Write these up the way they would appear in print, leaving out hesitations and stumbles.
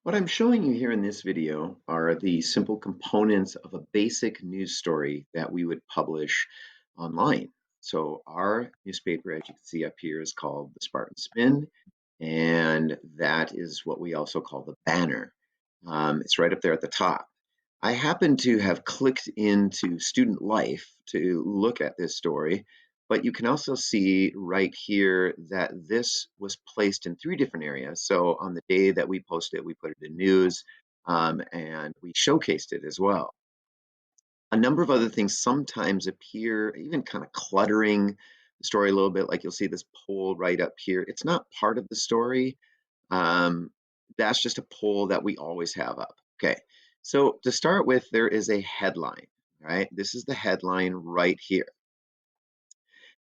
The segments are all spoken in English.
What I'm showing you here in this video are the simple components of a basic news story that we would publish online. So our newspaper, as you can see up here, is called the Spartan Spin, and that is what we also call the banner. It's right up there at the top. I happen to have clicked into Student Life to look at this story, but you can also see right here that this was placed in three different areas. So on the day that we posted it, we put it in news, and we showcased it as well. A number of other things sometimes appear, even kind of cluttering the story a little bit, like you'll see this poll right up here. It's not part of the story. Um, that's just a poll that we always have up. Okay, so to start with, there is a headline, right? This is the headline right here.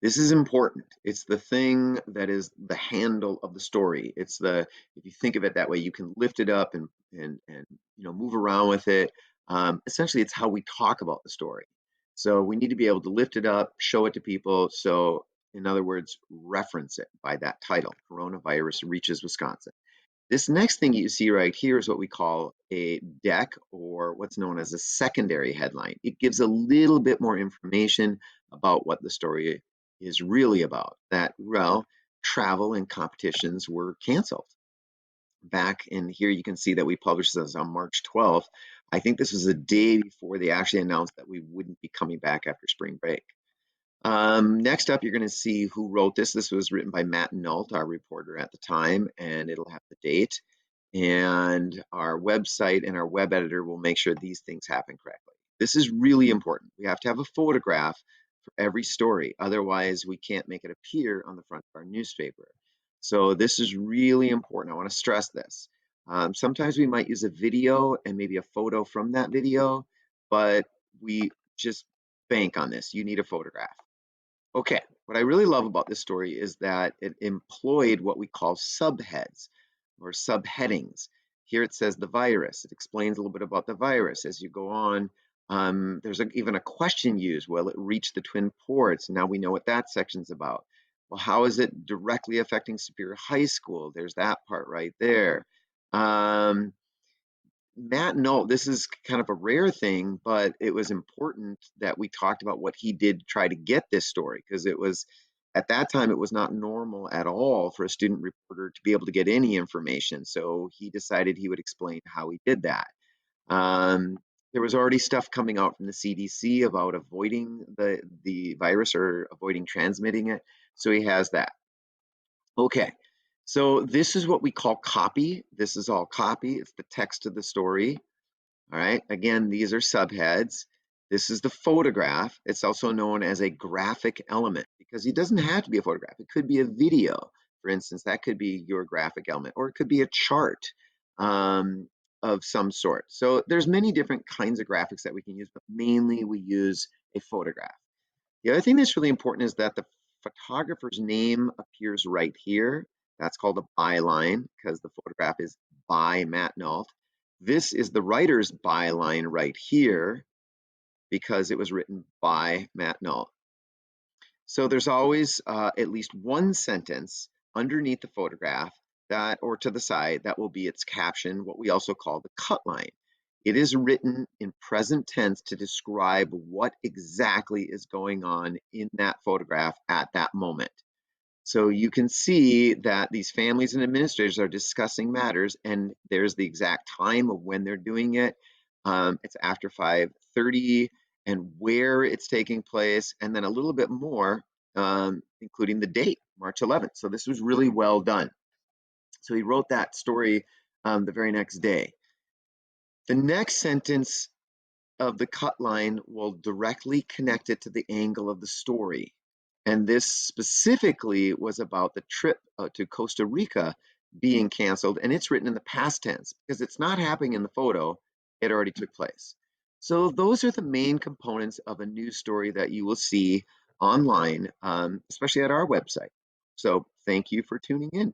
This is important. It's the thing that is the handle of the story. It's the, if you think of it that way, you can lift it up and move around with it. Essentially, it's how we talk about the story. So we need to be able to lift it up, show it to people. So in other words, reference it by that title. Coronavirus reaches Wisconsin. This next thing you see right here is what we call a deck, or what's known as a secondary headline. It gives a little bit more information about what the story is really about. That, well, travel and competitions were canceled. Back in here, you can see that we published this on March 12th. I think this was the day before they actually announced that we wouldn't be coming back after spring break. Next up, you're going to see who wrote this. This was written by Matt Nault, our reporter at the time, and it'll have the date. And our website and our web editor will make sure these things happen correctly. This is really important. We have to have a photograph for every story. Otherwise, we can't make it appear on the front of our newspaper. So this is really important. I want to stress this. Sometimes we might use a video and maybe a photo from that video, but we just bank on this. You need a photograph. Okay, what I really love about this story is that it employed what we call subheads or subheadings. Here it says the virus. It explains a little bit about the virus. As you go on, there's even a question used. Will it reach the Twin Ports? Now we know what that section's about. Well, how is it directly affecting Superior High School? There's that part right there. Matt, no, this is kind of a rare thing, but it was important that we talked about what he did to try to get this story, because it was, at that time, it was not normal at all for a student reporter to be able to get any information. So he decided he would explain how he did that. Um, there was already stuff coming out from the CDC about avoiding the virus or avoiding transmitting it. So he has that. Okay, so this is what we call copy. This is all copy. It's the text of the story. All right, again, these are subheads. This is the photograph. It's also known as a graphic element because it doesn't have to be a photograph. It could be a video, for instance. That could be your graphic element, or it could be a chart of some sort. So there's many different kinds of graphics that we can use, but mainly we use a photograph. The other thing that's really important is that the photographer's name appears right here. That's called a byline because the photograph is by Matt Nault. This is the writer's byline right here because it was written by Matt Nault. So there's always at least one sentence underneath the photograph that, or to the side, that will be its caption, what we also call the cut line. It is written in present tense to describe what exactly is going on in that photograph at that moment. So you can see that these families and administrators are discussing matters, and there's the exact time of when they're doing it. It's after 5:30, and where it's taking place, and then a little bit more, including the date, March 11th. So this was really well done. So he wrote that story the very next day. The next sentence of the cut line will directly connect it to the angle of the story. And this specifically was about the trip to Costa Rica being canceled, and it's written in the past tense because it's not happening in the photo, it already took place. So those are the main components of a news story that you will see online, especially at our website. So thank you for tuning in.